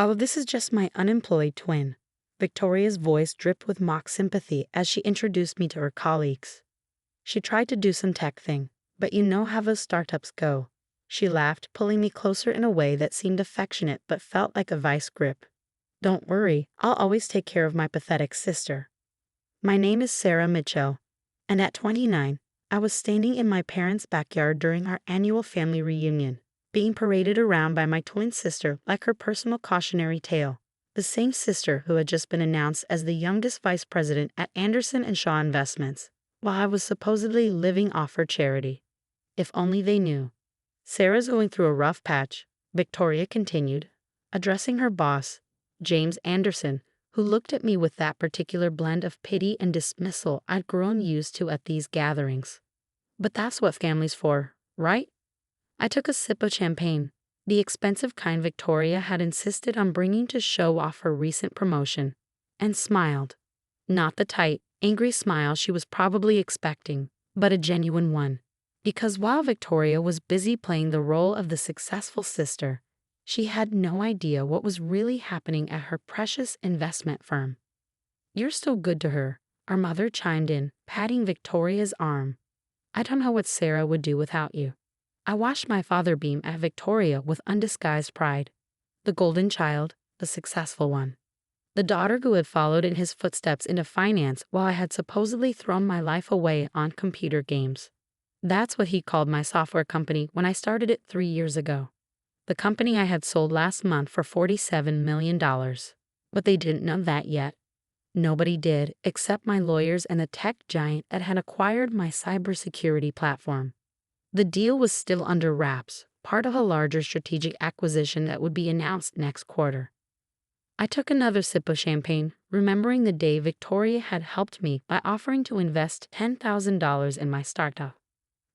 Oh, this is just my unemployed twin. Victoria's voice dripped with mock sympathy as she introduced me to her colleagues. She tried to do some tech thing, but you know how those startups go. She laughed, pulling me closer in a way that seemed affectionate but felt like a vice grip. Don't worry, I'll always take care of my pathetic sister. My name is Sarah Mitchell, and at 29, I was standing in my parents' backyard during our annual family reunion, being paraded around by my twin sister like her personal cautionary tale, the same sister who had just been announced as the youngest vice president at Anderson and Shaw Investments, while I was supposedly living off her charity. If only they knew. Sarah's going through a rough patch, Victoria continued, addressing her boss, James Anderson, who looked at me with that particular blend of pity and dismissal I'd grown used to at these gatherings. But that's what family's for, right? I took a sip of champagne, the expensive kind Victoria had insisted on bringing to show off her recent promotion, and smiled. Not the tight, angry smile she was probably expecting, but a genuine one. Because while Victoria was busy playing the role of the successful sister, she had no idea what was really happening at her precious investment firm. You're still good to her, our mother chimed in, patting Victoria's arm. I don't know what Sarah would do without you. I watched my father beam at Victoria with undisguised pride. The golden child, the successful one. The daughter who had followed in his footsteps into finance while I had supposedly thrown my life away on computer games. That's what he called my software company when I started it 3 years ago. The company I had sold last month for $47 million. But they didn't know that yet. Nobody did, except my lawyers and the tech giant that had acquired my cybersecurity platform. The deal was still under wraps, part of a larger strategic acquisition that would be announced next quarter. I took another sip of champagne, remembering the day Victoria had helped me by offering to invest $10,000 in my startup.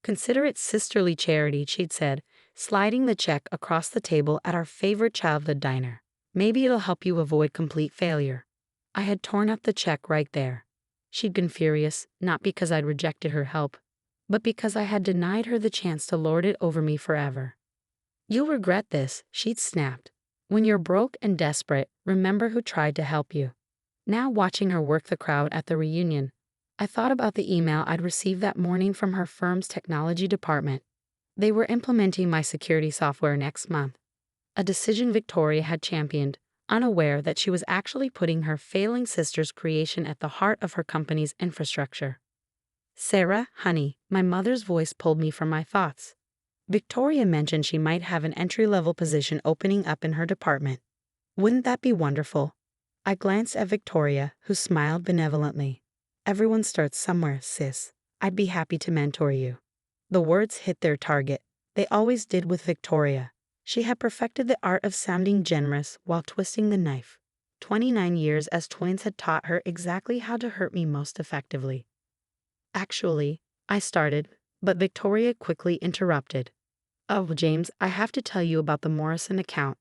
Consider it sisterly charity, she'd said, sliding the check across the table at our favorite childhood diner. Maybe it'll help you avoid complete failure. I had torn up the check right there. She'd been furious, not because I'd rejected her help, but because I had denied her the chance to lord it over me forever. You'll regret this, she'd snapped. When you're broke and desperate, remember who tried to help you. Now watching her work the crowd at the reunion, I thought about the email I'd received that morning from her firm's technology department. They were implementing my security software next month, a decision Victoria had championed, unaware that she was actually putting her failing sister's creation at the heart of her company's infrastructure. Sarah, honey, my mother's voice pulled me from my thoughts. Victoria mentioned she might have an entry-level position opening up in her department. Wouldn't that be wonderful? I glanced at Victoria, who smiled benevolently. Everyone starts somewhere, sis. I'd be happy to mentor you. The words hit their target. They always did with Victoria. She had perfected the art of sounding generous while twisting the knife. 29 years as twins had taught her exactly how to hurt me most effectively. Actually, I started, but Victoria quickly interrupted. Oh, James, I have to tell you about the Morrison account.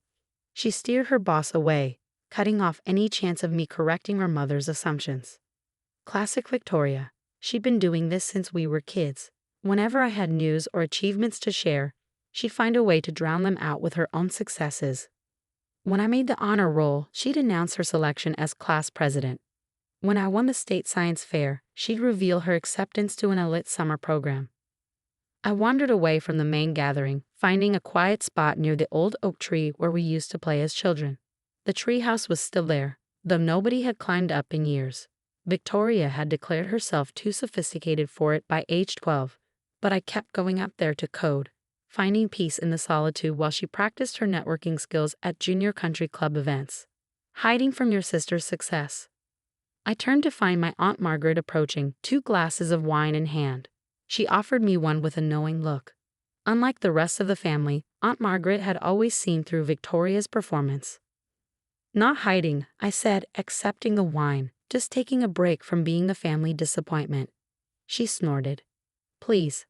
She steered her boss away, cutting off any chance of me correcting her mother's assumptions. Classic Victoria. She'd been doing this since we were kids. Whenever I had news or achievements to share, she'd find a way to drown them out with her own successes. When I made the honor roll, she'd announce her selection as class president. When I won the state science fair, she'd reveal her acceptance to an elite summer program. I wandered away from the main gathering, finding a quiet spot near the old oak tree where we used to play as children. The treehouse was still there, though nobody had climbed up in years. Victoria had declared herself too sophisticated for it by age 12, but I kept going up there to code, finding peace in the solitude while she practiced her networking skills at junior country club events. Hiding from your sister's success. I turned to find my Aunt Margaret approaching, 2 glasses of wine in hand. She offered me one with a knowing look. Unlike the rest of the family, Aunt Margaret had always seen through Victoria's performance. Not hiding, I said, accepting the wine, just taking a break from being the family disappointment. She snorted. Please.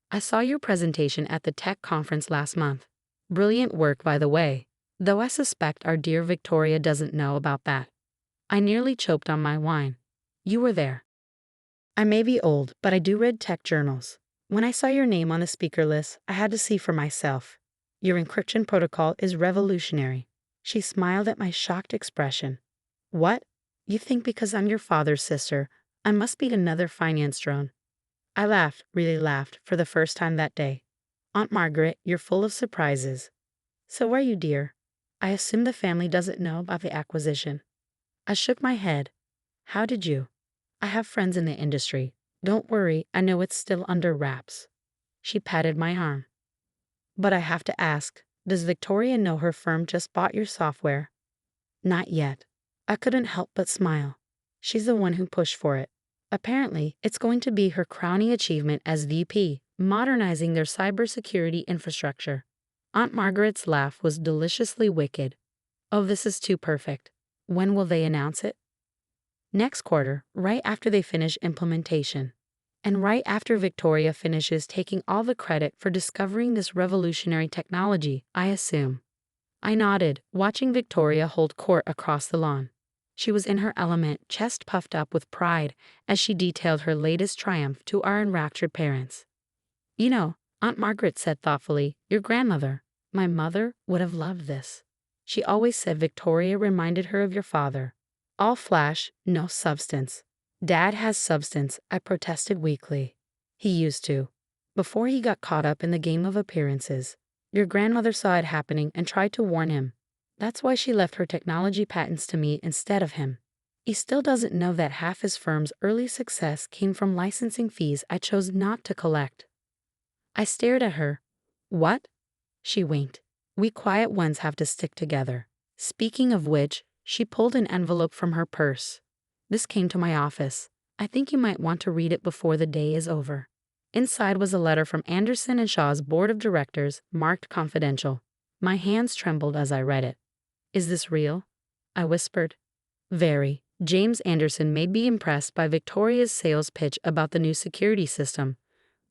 I saw your presentation at the tech conference last month. Brilliant work, by the way, though I suspect our dear Victoria doesn't know about that. I nearly choked on my wine. You were there. I may be old, but I do read tech journals. When I saw your name on the speaker list, I had to see for myself. Your encryption protocol is revolutionary. She smiled at my shocked expression. What? You think because I'm your father's sister, I must be another finance drone? I laughed, really laughed, for the first time that day. Aunt Margaret, you're full of surprises. So are you, dear. I assume the family doesn't know about the acquisition. I shook my head. How did you? I have friends in the industry. Don't worry, I know it's still under wraps. She patted my arm. But I have to ask, does Victoria know her firm just bought your software? Not yet. I couldn't help but smile. She's the one who pushed for it. Apparently, it's going to be her crowning achievement as VP, modernizing their cybersecurity infrastructure. Aunt Margaret's laugh was deliciously wicked. Oh, this is too perfect. When will they announce it? Next quarter, right after they finish implementation. And right after Victoria finishes taking all the credit for discovering this revolutionary technology, I assume. I nodded, watching Victoria hold court across the lawn. She was in her element, chest puffed up with pride, as she detailed her latest triumph to our enraptured parents. You know, Aunt Margaret said thoughtfully, your grandmother, my mother, would have loved this. She always said Victoria reminded her of your father. All flash, no substance. Dad has substance, I protested weakly. He used to. Before he got caught up in the game of appearances. Your grandmother saw it happening and tried to warn him. That's why she left her technology patents to me instead of him. He still doesn't know that half his firm's early success came from licensing fees I chose not to collect. I stared at her. What? She winked. We quiet ones have to stick together. Speaking of which, she pulled an envelope from her purse. This came to my office. I think you might want to read it before the day is over. Inside was a letter from Anderson and Shaw's board of directors, marked confidential. My hands trembled as I read it. Is this real? I whispered. Very. James Anderson may be impressed by Victoria's sales pitch about the new security system.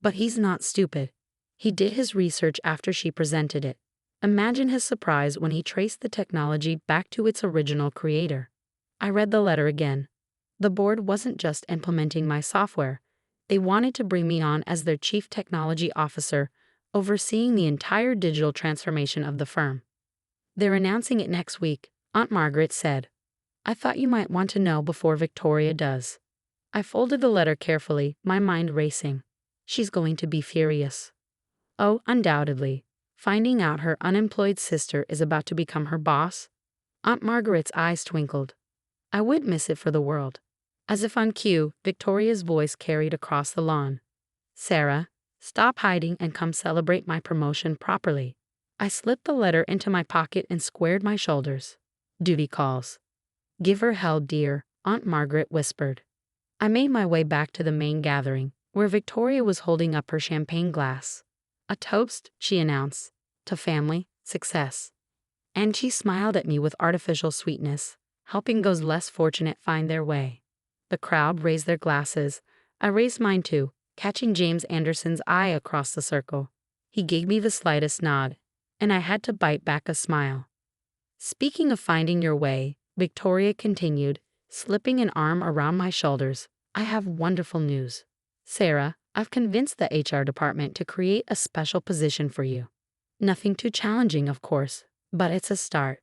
But he's not stupid. He did his research after she presented it. Imagine his surprise when he traced the technology back to its original creator. I read the letter again. The board wasn't just implementing my software. They wanted to bring me on as their chief technology officer, overseeing the entire digital transformation of the firm. They're announcing it next week, Aunt Margaret said. I thought you might want to know before Victoria does. I folded the letter carefully, my mind racing. She's going to be furious. Oh, undoubtedly. Finding out her unemployed sister is about to become her boss? Aunt Margaret's eyes twinkled. I wouldn't miss it for the world. As if on cue, Victoria's voice carried across the lawn. Sarah, stop hiding and come celebrate my promotion properly. I slipped the letter into my pocket and squared my shoulders. Duty calls. Give her hell, dear, Aunt Margaret whispered. I made my way back to the main gathering, where Victoria was holding up her champagne glass. A toast, she announced, to family, success. And she smiled at me with artificial sweetness, helping those less fortunate find their way. The crowd raised their glasses. I raised mine too, catching James Anderson's eye across the circle. He gave me the slightest nod, and I had to bite back a smile. Speaking of finding your way, Victoria continued, slipping an arm around my shoulders, I have wonderful news. Sarah, I've convinced the HR department to create a special position for you. Nothing too challenging, of course, but it's a start.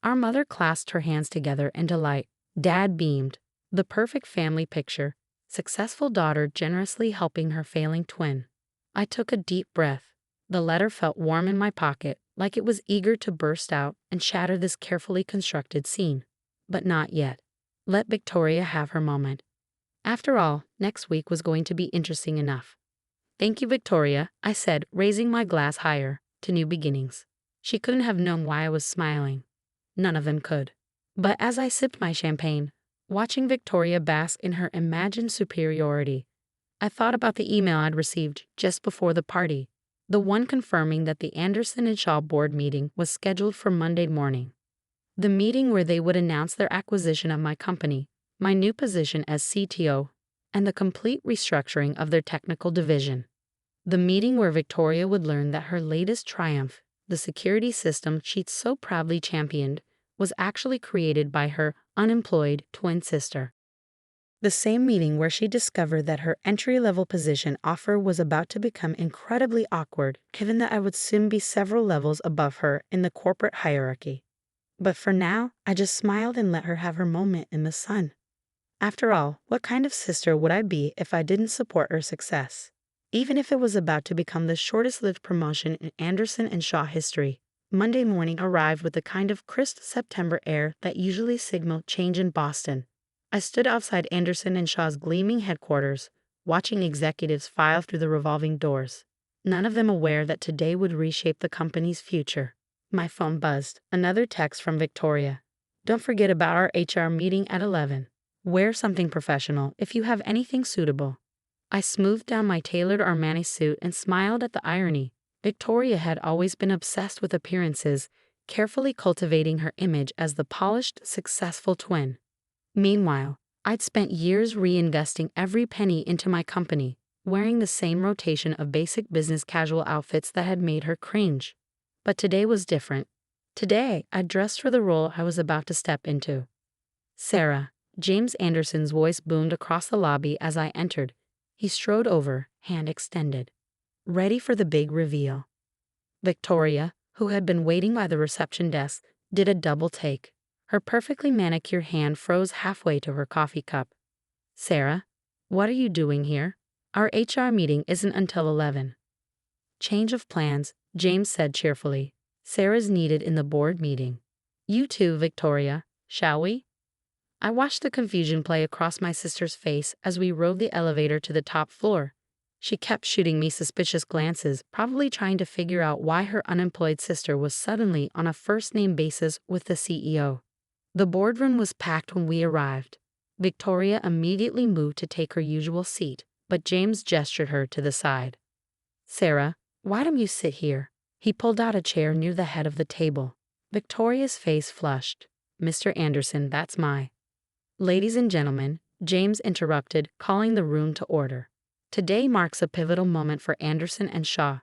Our mother clasped her hands together in delight. Dad beamed. The perfect family picture. Successful daughter generously helping her failing twin. I took a deep breath. The letter felt warm in my pocket, like it was eager to burst out and shatter this carefully constructed scene. But not yet. Let Victoria have her moment. After all, next week was going to be interesting enough. Thank you, Victoria, I said, raising my glass higher, to new beginnings. She couldn't have known why I was smiling. None of them could. But as I sipped my champagne, watching Victoria bask in her imagined superiority, I thought about the email I'd received just before the party, the one confirming that the Anderson and Shaw board meeting was scheduled for Monday morning. The meeting where they would announce their acquisition of my company, my new position as CTO, and the complete restructuring of their technical division. The meeting where Victoria would learn that her latest triumph, the security system she'd so proudly championed, was actually created by her unemployed twin sister. The same meeting where she discovered that her entry-level position offer was about to become incredibly awkward, given that I would soon be several levels above her in the corporate hierarchy. But for now, I just smiled and let her have her moment in the sun. After all, what kind of sister would I be if I didn't support her success? Even if it was about to become the shortest-lived promotion in Anderson and Shaw history, Monday morning arrived with the kind of crisp September air that usually signaled change in Boston. I stood outside Anderson and Shaw's gleaming headquarters, watching executives file through the revolving doors, none of them aware that today would reshape the company's future. My phone buzzed. Another text from Victoria. Don't forget about our HR meeting at 11. Wear something professional if you have anything suitable. I smoothed down my tailored Armani suit and smiled at the irony. Victoria had always been obsessed with appearances, carefully cultivating her image as the polished, successful twin. Meanwhile, I'd spent years reinvesting every penny into my company, wearing the same rotation of basic business casual outfits that had made her cringe. But today was different. Today, I dressed for the role I was about to step into. Sarah, James Anderson's voice boomed across the lobby as I entered. He strode over, hand extended, ready for the big reveal. Victoria, who had been waiting by the reception desk, did a double take. Her perfectly manicured hand froze halfway to her coffee cup. Sarah, what are you doing here? Our HR meeting isn't until 11. Change of plans, James said cheerfully. Sarah's needed in the board meeting. You too, Victoria, shall we? I watched the confusion play across my sister's face as we rode the elevator to the top floor. She kept shooting me suspicious glances, probably trying to figure out why her unemployed sister was suddenly on a first-name basis with the CEO. The boardroom was packed when we arrived. Victoria immediately moved to take her usual seat, but James gestured her to the side. Sarah, why don't you sit here? He pulled out a chair near the head of the table. Victoria's face flushed. Mr. Anderson, that's my... Ladies and gentlemen, James interrupted, calling the room to order. Today marks a pivotal moment for Anderson and Shaw.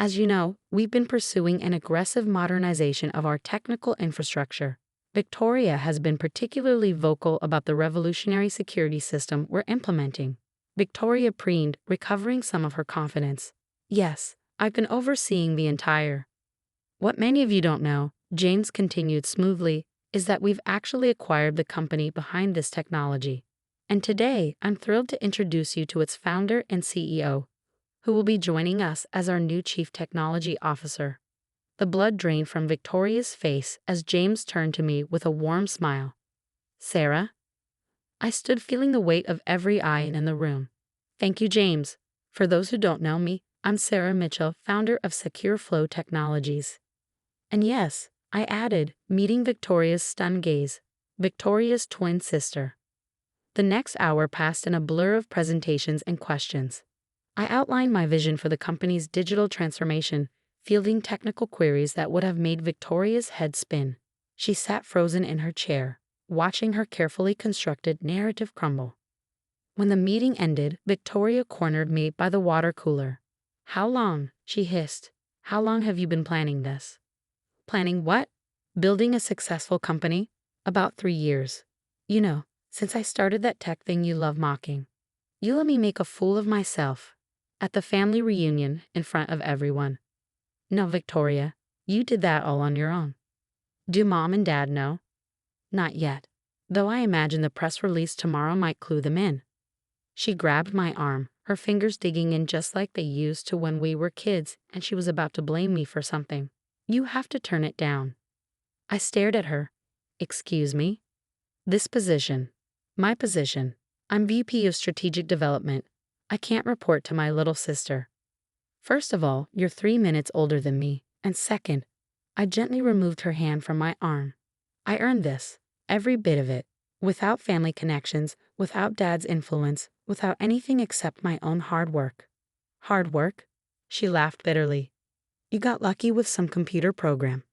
As you know, we've been pursuing an aggressive modernization of our technical infrastructure. Victoria has been particularly vocal about the revolutionary security system we're implementing. Victoria preened, recovering some of her confidence. Yes, I've been overseeing the entire... What many of you don't know, James continued smoothly, is that we've actually acquired the company behind this technology. And today, I'm thrilled to introduce you to its founder and CEO, who will be joining us as our new Chief Technology Officer. The blood drained from Victoria's face as James turned to me with a warm smile. Sarah? I stood feeling the weight of every eye in the room. Thank you, James. For those who don't know me, I'm Sarah Mitchell, founder of Secure Flow Technologies. And yes, I added, meeting Victoria's stunned gaze, Victoria's twin sister. The next hour passed in a blur of presentations and questions. I outlined my vision for the company's digital transformation, fielding technical queries that would have made Victoria's head spin. She sat frozen in her chair, watching her carefully constructed narrative crumble. When the meeting ended, Victoria cornered me by the water cooler. How long? She hissed. How long have you been planning this? Planning what? Building a successful company? About 3 years. You know, since I started that tech thing you love mocking. You let me make a fool of myself. At the family reunion, in front of everyone. No, Victoria, you did that all on your own. Do Mom and Dad know? Not yet, though I imagine the press release tomorrow might clue them in. She grabbed my arm, her fingers digging in just like they used to when we were kids, and she was about to blame me for something. You have to turn it down. I stared at her. Excuse me? This position. My position. I'm VP of Strategic Development. I can't report to my little sister. First of all, you're 3 minutes older than me, and second, I gently removed her hand from my arm. I earned this, every bit of it, without family connections, without Dad's influence, without anything except my own hard work. Hard work? She laughed bitterly. You got lucky with some computer program.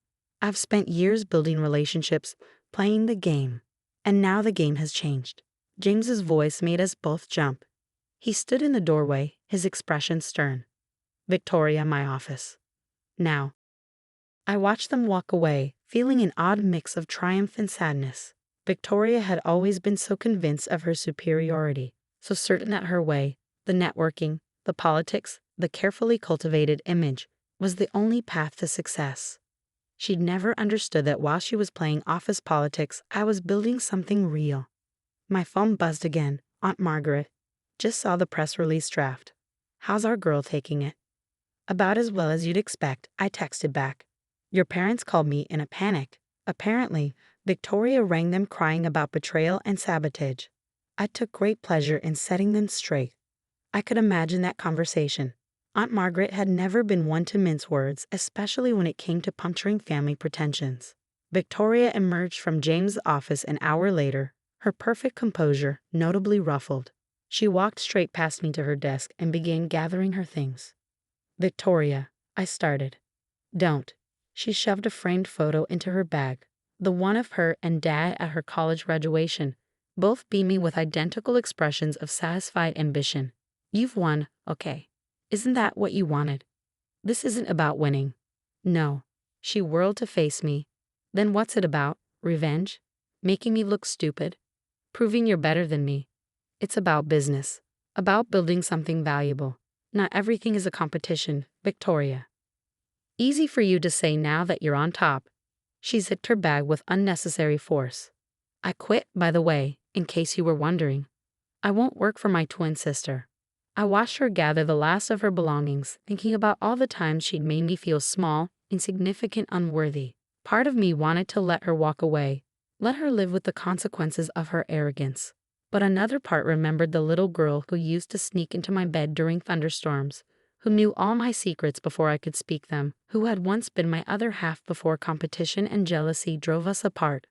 I've spent years building relationships, playing the game, and now the game has changed. James's voice made us both jump. He stood in the doorway, his expression stern. Victoria, my office. Now. I watched them walk away, feeling an odd mix of triumph and sadness. Victoria had always been so convinced of her superiority, so certain that her way, the networking, the politics, the carefully cultivated image, was the only path to success. She'd never understood that while she was playing office politics, I was building something real. My phone buzzed again. Aunt Margaret. Just saw the press release draft. How's our girl taking it? About as well as you'd expect, I texted back. Your parents called me in a panic. Apparently, Victoria rang them crying about betrayal and sabotage. I took great pleasure in setting them straight. I could imagine that conversation. Aunt Margaret had never been one to mince words, especially when it came to puncturing family pretensions. Victoria emerged from James' office an hour later, her perfect composure notably ruffled. She walked straight past me to her desk and began gathering her things. Victoria, I started. Don't. She shoved a framed photo into her bag, the one of her and Dad at her college graduation, both beaming with identical expressions of satisfied ambition. You've won, okay. Isn't that what you wanted? This isn't about winning. No. She whirled to face me. Then what's it about? Revenge? Making me look stupid? Proving you're better than me? It's about business. About building something valuable. Not everything is a competition, Victoria. Easy for you to say now that you're on top. She zipped her bag with unnecessary force. I quit, by the way, in case you were wondering. I won't work for my twin sister. I watched her gather the last of her belongings, thinking about all the times she'd made me feel small, insignificant, unworthy. Part of me wanted to let her walk away, let her live with the consequences of her arrogance. But another part remembered the little girl who used to sneak into my bed during thunderstorms, who knew all my secrets before I could speak them, who had once been my other half before competition and jealousy drove us apart.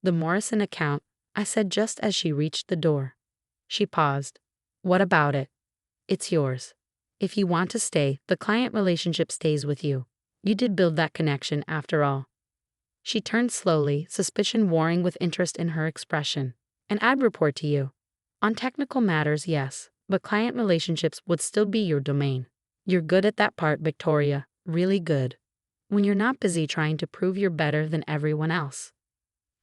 The Morrison account, I said just as she reached the door. She paused. What about it? It's yours. If you want to stay, the client relationship stays with you. You did build that connection after all. She turned slowly, suspicion warring with interest in her expression. And I'd report to you. On technical matters, yes, but client relationships would still be your domain. You're good at that part, Victoria, really good. When you're not busy trying to prove you're better than everyone else.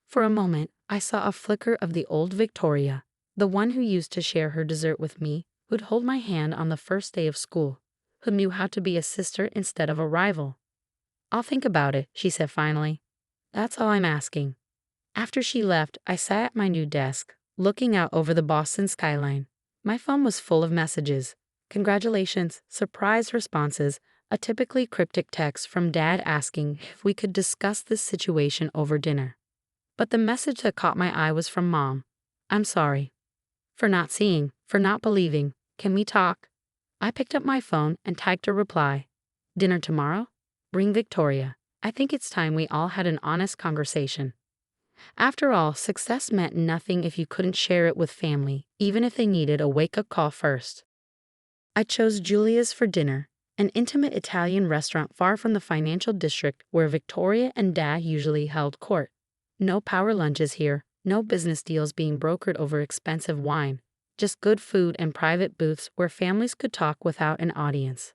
For a moment, I saw a flicker of the old Victoria, the one who used to share her dessert with me, who'd hold my hand on the first day of school, who knew how to be a sister instead of a rival. I'll think about it, she said finally. That's all I'm asking. After she left, I sat at my new desk, looking out over the Boston skyline. My phone was full of messages. Congratulations, surprise responses, a typically cryptic text from Dad asking if we could discuss this situation over dinner. But the message that caught my eye was from Mom. I'm sorry. For not seeing, for not believing. Can we talk? I picked up my phone and typed a reply. Dinner tomorrow? Bring Victoria. I think it's time we all had an honest conversation. After all, success meant nothing if you couldn't share it with family, even if they needed a wake-up call first. I chose Giulia's for dinner, an intimate Italian restaurant far from the financial district where Victoria and Dad usually held court. No power lunches here, no business deals being brokered over expensive wine, just good food and private booths where families could talk without an audience.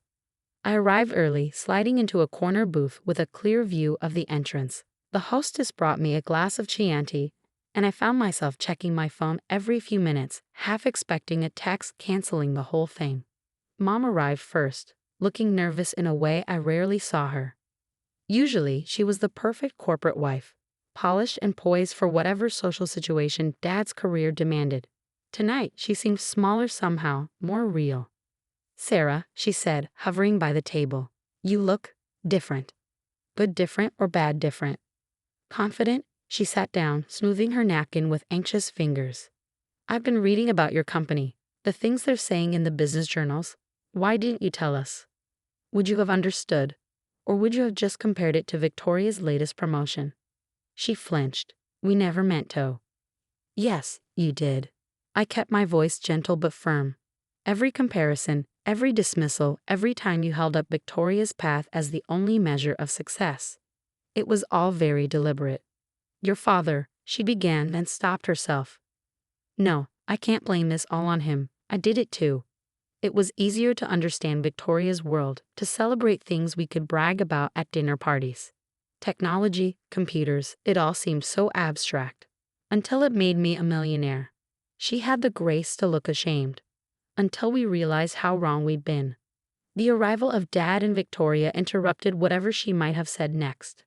I arrived early, sliding into a corner booth with a clear view of the entrance. The hostess brought me a glass of Chianti, and I found myself checking my phone every few minutes, half expecting a text canceling the whole thing. Mom arrived first, looking nervous in a way I rarely saw her. Usually, she was the perfect corporate wife, polished and poised for whatever social situation Dad's career demanded. Tonight, she seemed smaller somehow, more real. Sarah, she said, hovering by the table. You look different. Good different or bad different? Confident, she sat down, smoothing her napkin with anxious fingers. I've been reading about your company, the things they're saying in the business journals. Why didn't you tell us? Would you have understood? Or would you have just compared it to Victoria's latest promotion? She flinched. We never meant to. Yes, you did. I kept my voice gentle but firm. Every comparison, every dismissal, every time you held up Victoria's path as the only measure of success. It was all very deliberate. Your father, she began, then stopped herself. No, I can't blame this all on him. I did it too. It was easier to understand Victoria's world, to celebrate things we could brag about at dinner parties. Technology, computers, it all seemed so abstract. Until it made me a millionaire. She had the grace to look ashamed. Until we realized how wrong we'd been. The arrival of Dad and Victoria interrupted whatever she might have said next.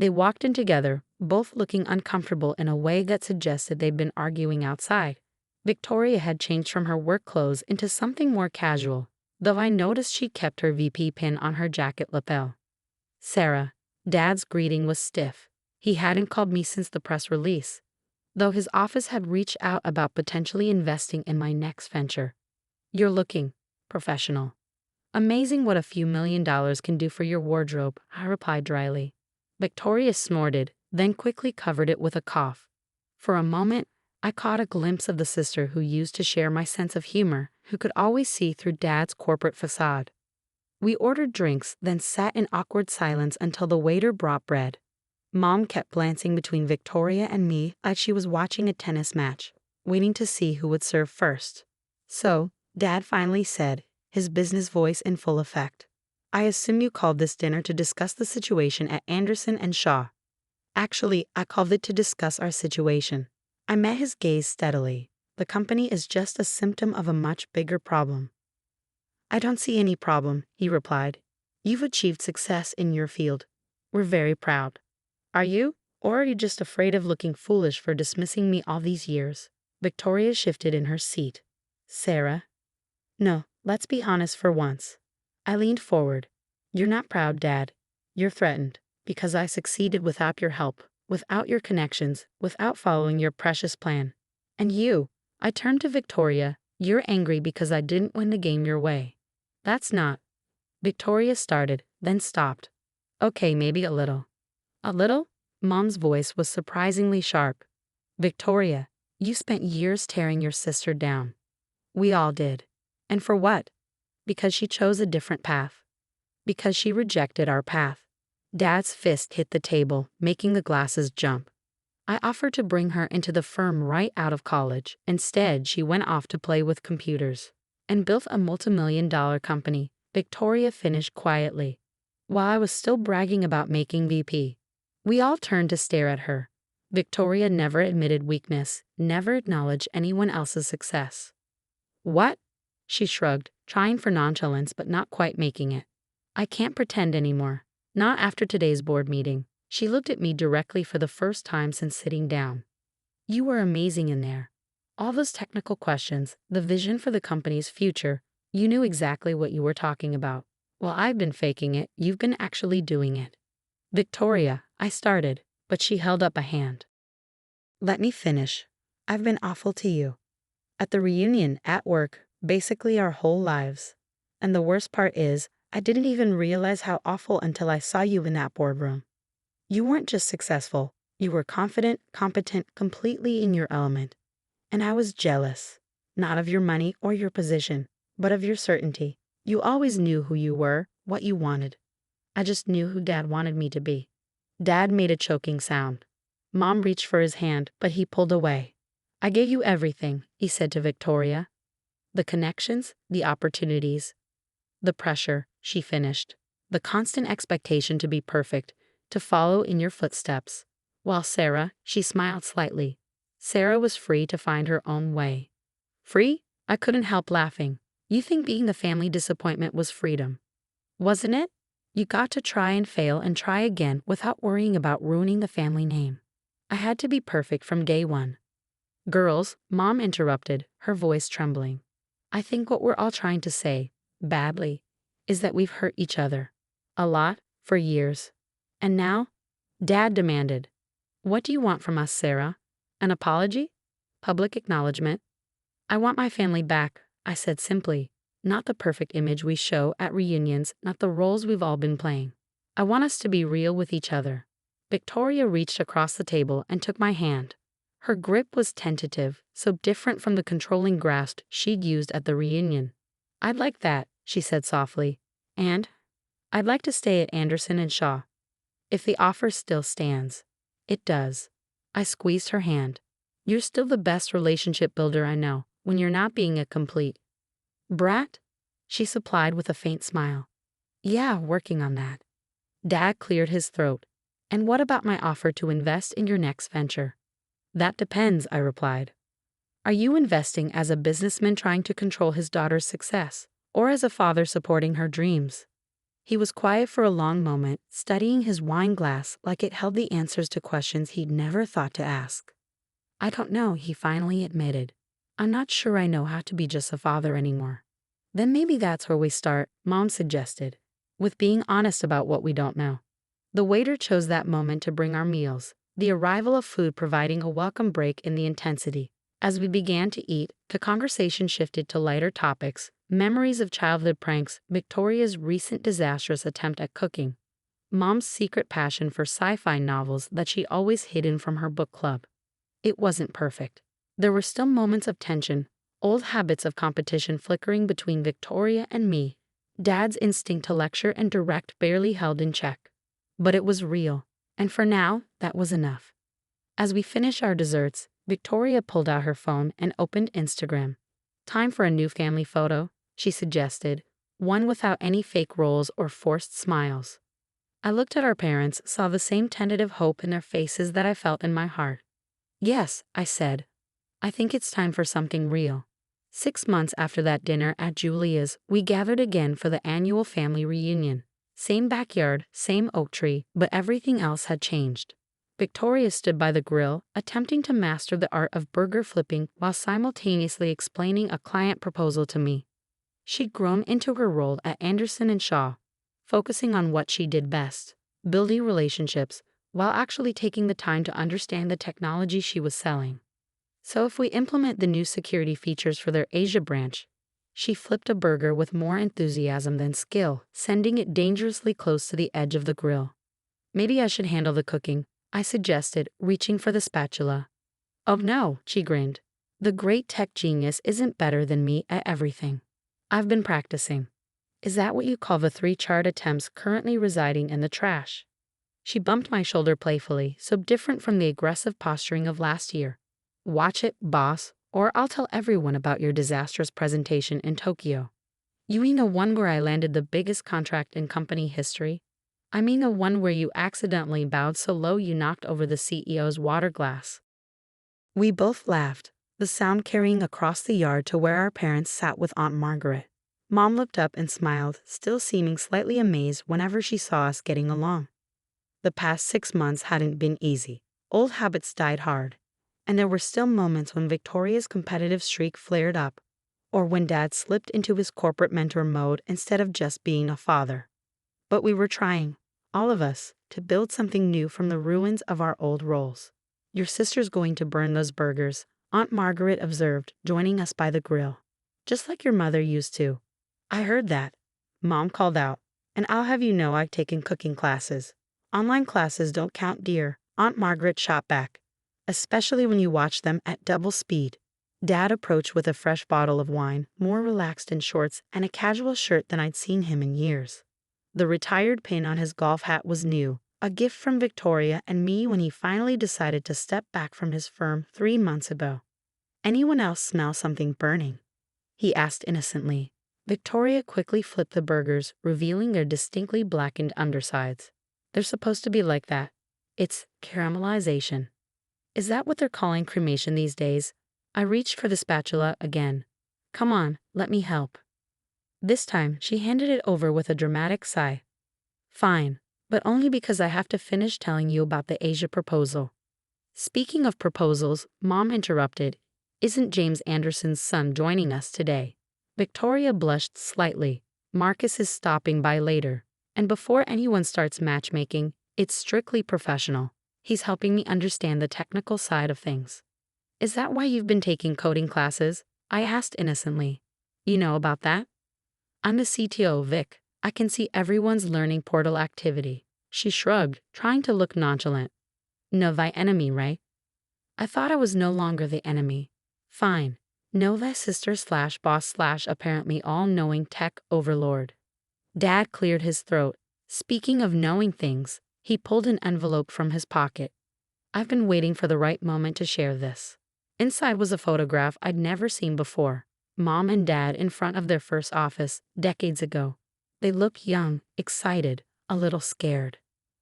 They walked in together, both looking uncomfortable in a way that suggested they'd been arguing outside. Victoria had changed from her work clothes into something more casual, though I noticed she kept her VP pin on her jacket lapel. Sarah, Dad's greeting was stiff. He hadn't called me since the press release, though his office had reached out about potentially investing in my next venture. You're looking professional. Amazing what a few $1,000,000 can do for your wardrobe, I replied dryly. Victoria snorted, then quickly covered it with a cough. For a moment, I caught a glimpse of the sister who used to share my sense of humor, who could always see through Dad's corporate facade. We ordered drinks, then sat in awkward silence until the waiter brought bread. Mom kept glancing between Victoria and me like she was watching a tennis match, waiting to see who would serve first. So, Dad finally said, his business voice in full effect, "I assume you called this dinner to discuss the situation at Anderson and Shaw." Actually, I called it to discuss our situation. I met his gaze steadily. The company is just a symptom of a much bigger problem. I don't see any problem, he replied. You've achieved success in your field. We're very proud. Are you? Or are you just afraid of looking foolish for dismissing me all these years? Victoria shifted in her seat. Sarah? No, let's be honest for once. I leaned forward. You're not proud, Dad. You're threatened, because I succeeded without your help, without your connections, without following your precious plan. And you, I turned to Victoria, you're angry because I didn't win the game your way. That's not. Victoria started, then stopped. Okay, maybe a little. A little? Mom's voice was surprisingly sharp. Victoria, you spent years tearing your sister down. We all did. And for what? Because she chose a different path. Because she rejected our path. Dad's fist hit the table, making the glasses jump. I offered to bring her into the firm right out of college. Instead, she went off to play with computers and built a multi-million-dollar company. Victoria finished quietly, while I was still bragging about making VP. We all turned to stare at her. Victoria never admitted weakness, never acknowledged anyone else's success. What? She shrugged, trying for nonchalance but not quite making it. I can't pretend anymore. Not after today's board meeting. She looked at me directly for the first time since sitting down. You were amazing in there. All those technical questions, the vision for the company's future, you knew exactly what you were talking about. While I've been faking it, you've been actually doing it. Victoria, I started, but she held up a hand. Let me finish. I've been awful to you. At the reunion, at work, basically our whole lives. And the worst part is, I didn't even realize how awful until I saw you in that boardroom. You weren't just successful, you were confident, competent, completely in your element. And I was jealous, not of your money or your position, but of your certainty. You always knew who you were, what you wanted. I just knew who Dad wanted me to be. Dad made a choking sound. Mom reached for his hand, but he pulled away. I gave you everything, he said to Victoria. The connections, the opportunities, the pressure, she finished. The constant expectation to be perfect, to follow in your footsteps. While Sarah, she smiled slightly. Sarah was free to find her own way. Free? I couldn't help laughing. You think being a family disappointment was freedom? Wasn't it? You got to try and fail and try again without worrying about ruining the family name. I had to be perfect from day one. Girls, Mom interrupted, her voice trembling. I think what we're all trying to say, badly, is that we've hurt each other. A lot, for years. And now? Dad demanded. What do you want from us, Sarah? An apology? Public acknowledgement? I want my family back, I said simply. Not the perfect image we show at reunions, not the roles we've all been playing. I want us to be real with each other. Victoria reached across the table and took my hand. Her grip was tentative, so different from the controlling grasp she'd used at the reunion. I'd like that, she said softly. And I'd like to stay at Anderson and Shaw. If the offer still stands. It does. I squeezed her hand. You're still the best relationship builder I know, when you're not being a complete brat? She supplied with a faint smile. Yeah, working on that. Dad cleared his throat. And what about my offer to invest in your next venture? That depends, I replied. Are you investing as a businessman trying to control his daughter's success, or as a father supporting her dreams? He was quiet for a long moment, studying his wine glass like it held the answers to questions he'd never thought to ask. I don't know, he finally admitted. I'm not sure I know how to be just a father anymore. Then maybe that's where we start, Mom suggested, with being honest about what we don't know. The waiter chose that moment to bring our meals, the arrival of food providing a welcome break in the intensity. As we began to eat, the conversation shifted to lighter topics, memories of childhood pranks, Victoria's recent disastrous attempt at cooking, Mom's secret passion for sci-fi novels that she always hidden from her book club. It wasn't perfect. There were still moments of tension, old habits of competition flickering between Victoria and me, Dad's instinct to lecture and direct barely held in check. But it was real, and for now, that was enough. As we finished our desserts, Victoria pulled out her phone and opened Instagram. Time for a new family photo, she suggested, one without any fake rolls or forced smiles. I looked at our parents, saw the same tentative hope in their faces that I felt in my heart. Yes, I said. I think it's time for something real. 6 months after that dinner at Julia's, we gathered again for the annual family reunion. Same backyard, same oak tree, but everything else had changed. Victoria stood by the grill, attempting to master the art of burger flipping while simultaneously explaining a client proposal to me. She'd grown into her role at Anderson and Shaw, focusing on what she did best, building relationships, while actually taking the time to understand the technology she was selling. So if we implement the new security features for their Asia branch, she flipped a burger with more enthusiasm than skill, sending it dangerously close to the edge of the grill. Maybe I should handle the cooking, I suggested, reaching for the spatula. Oh no, she grinned. The great tech genius isn't better than me at everything. I've been practicing. Is that what you call the 3 charred attempts currently residing in the trash? She bumped my shoulder playfully, so different from the aggressive posturing of last year. Watch it, boss, or I'll tell everyone about your disastrous presentation in Tokyo. You mean the one where I landed the biggest contract in company history? I mean the one where you accidentally bowed so low you knocked over the CEO's water glass. We both laughed, the sound carrying across the yard to where our parents sat with Aunt Margaret. Mom looked up and smiled, still seeming slightly amazed whenever she saw us getting along. The past 6 months hadn't been easy. Old habits died hard. And there were still moments when Victoria's competitive streak flared up, or when Dad slipped into his corporate mentor mode instead of just being a father. But we were trying, all of us, to build something new from the ruins of our old roles. Your sister's going to burn those burgers, Aunt Margaret observed, joining us by the grill. Just like your mother used to. I heard that, Mom called out, and I'll have you know I've taken cooking classes. Online classes don't count, dear, Aunt Margaret shot back. Especially when you watch them at double speed. Dad approached with a fresh bottle of wine, more relaxed in shorts and a casual shirt than I'd seen him in years. The retired pin on his golf hat was new, a gift from Victoria and me when he finally decided to step back from his firm 3 months ago. Anyone else smell something burning? He asked innocently. Victoria quickly flipped the burgers, revealing their distinctly blackened undersides. They're supposed to be like that. It's caramelization. Is that what they're calling cremation these days? I reached for the spatula again. Come on, let me help. This time, she handed it over with a dramatic sigh. Fine, but only because I have to finish telling you about the Asia proposal. Speaking of proposals, Mom interrupted. Isn't James Anderson's son joining us today? Victoria blushed slightly. Marcus is stopping by later. And before anyone starts matchmaking, it's strictly professional. He's helping me understand the technical side of things. Is that why you've been taking coding classes? I asked innocently. You know about that? I'm the CTO, Vic. I can see everyone's learning portal activity. She shrugged, trying to look nonchalant. Know thy enemy, right? I thought I was no longer the enemy. Fine. Know thy sister / boss / apparently all-knowing tech overlord. Dad cleared his throat. Speaking of knowing things, he pulled an envelope from his pocket. I've been waiting for the right moment to share this. Inside was a photograph I'd never seen before. Mom and Dad in front of their first office, decades ago. They looked young, excited, a little scared.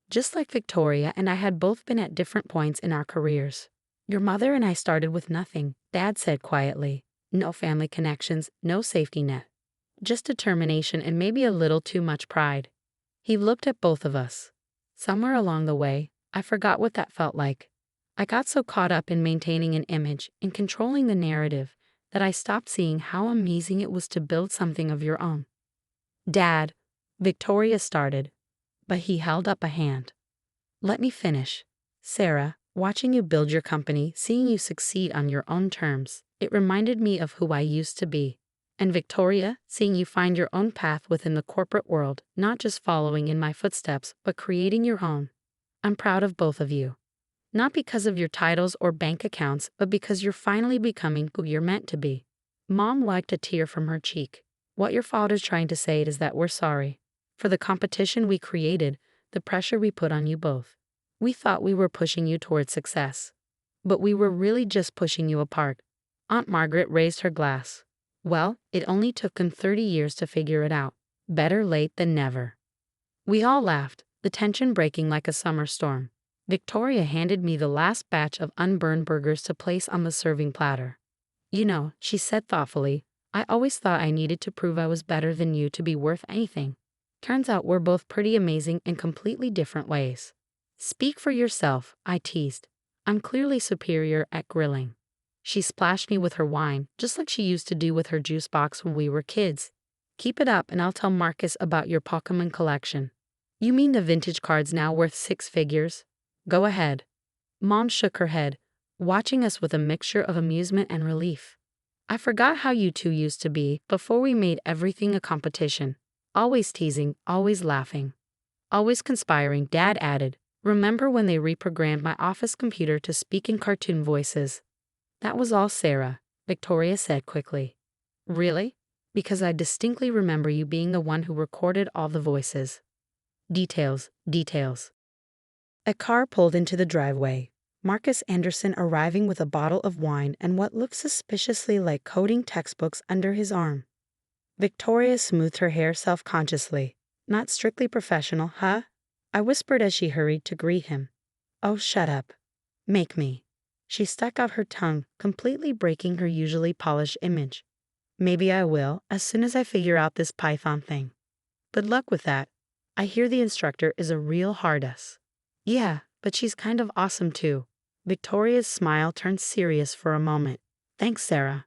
Just like Victoria and I had both been at different points in our careers. Your mother and I started with nothing, Dad said quietly. No family connections, no safety net. Just determination and maybe a little too much pride. He looked at both of us. Somewhere along the way, I forgot what that felt like. I got so caught up in maintaining an image and controlling the narrative that I stopped seeing how amazing it was to build something of your own. Dad, Victoria started, but he held up a hand. Let me finish. Sarah, watching you build your company, seeing you succeed on your own terms, it reminded me of who I used to be. And Victoria, seeing you find your own path within the corporate world, not just following in my footsteps, but creating your own. I'm proud of both of you. Not because of your titles or bank accounts, but because you're finally becoming who you're meant to be. Mom wiped a tear from her cheek. What your father's trying to say is that we're sorry for the competition we created, the pressure we put on you both. We thought we were pushing you towards success, but we were really just pushing you apart. Aunt Margaret raised her glass. Well, it only took them 30 years to figure it out. Better late than never. We all laughed, the tension breaking like a summer storm. Victoria handed me the last batch of unburned burgers to place on the serving platter. You know, she said thoughtfully, I always thought I needed to prove I was better than you to be worth anything. Turns out we're both pretty amazing in completely different ways. Speak for yourself, I teased. I'm clearly superior at grilling. She splashed me with her wine, just like she used to do with her juice box when we were kids. Keep it up and I'll tell Marcus about your Pokemon collection. You mean the vintage cards now worth 6 figures? Go ahead. Mom shook her head, watching us with a mixture of amusement and relief. I forgot how you two used to be before we made everything a competition. Always teasing, always laughing. Always conspiring, Dad added. Remember when they reprogrammed my office computer to speak in cartoon voices? That was all Sarah, Victoria said quickly. Really? Because I distinctly remember you being the one who recorded all the voices. Details, details. A car pulled into the driveway. Marcus Anderson arriving with a bottle of wine and what looked suspiciously like coding textbooks under his arm. Victoria smoothed her hair self-consciously. Not strictly professional, huh? I whispered as she hurried to greet him. Oh, shut up. Make me. She stuck out her tongue, completely breaking her usually polished image. Maybe I will, as soon as I figure out this Python thing. Good luck with that. I hear the instructor is a real hard-ass. Yeah, but she's kind of awesome too. Victoria's smile turned serious for a moment. Thanks, Sarah.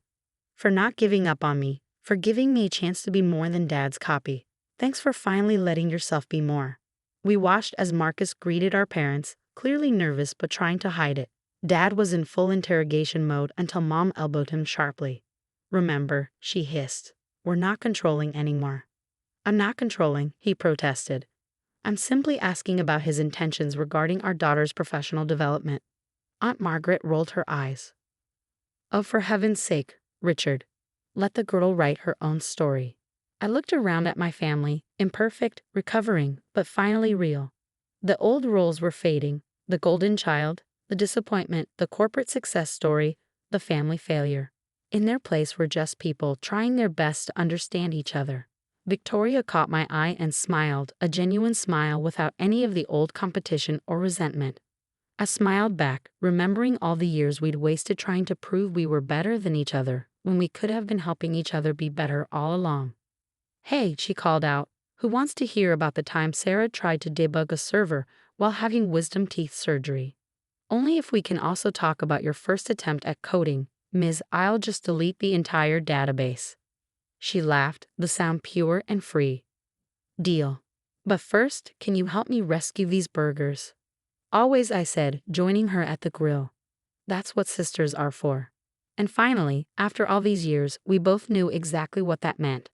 For not giving up on me, for giving me a chance to be more than Dad's copy. Thanks for finally letting yourself be more. We watched as Marcus greeted our parents, clearly nervous but trying to hide it. Dad was in full interrogation mode until Mom elbowed him sharply. Remember, she hissed. We're not controlling anymore. I'm not controlling, he protested. I'm simply asking about his intentions regarding our daughter's professional development. Aunt Margaret rolled her eyes. Oh, for heaven's sake, Richard. Let the girl write her own story. I looked around at my family, imperfect, recovering, but finally real. The old roles were fading, the golden child, the disappointment, the corporate success story, the family failure. In their place were just people trying their best to understand each other. Victoria caught my eye and smiled, a genuine smile without any of the old competition or resentment. I smiled back, remembering all the years we'd wasted trying to prove we were better than each other, when we could have been helping each other be better all along. Hey, she called out, who wants to hear about the time Sarah tried to debug a server while having wisdom teeth surgery? Only if we can also talk about your first attempt at coding, Ms. I'll just delete the entire database. She laughed, the sound pure and free. Deal. But first, can you help me rescue these burgers? Always, I said, joining her at the grill. That's what sisters are for. And finally, after all these years, we both knew exactly what that meant.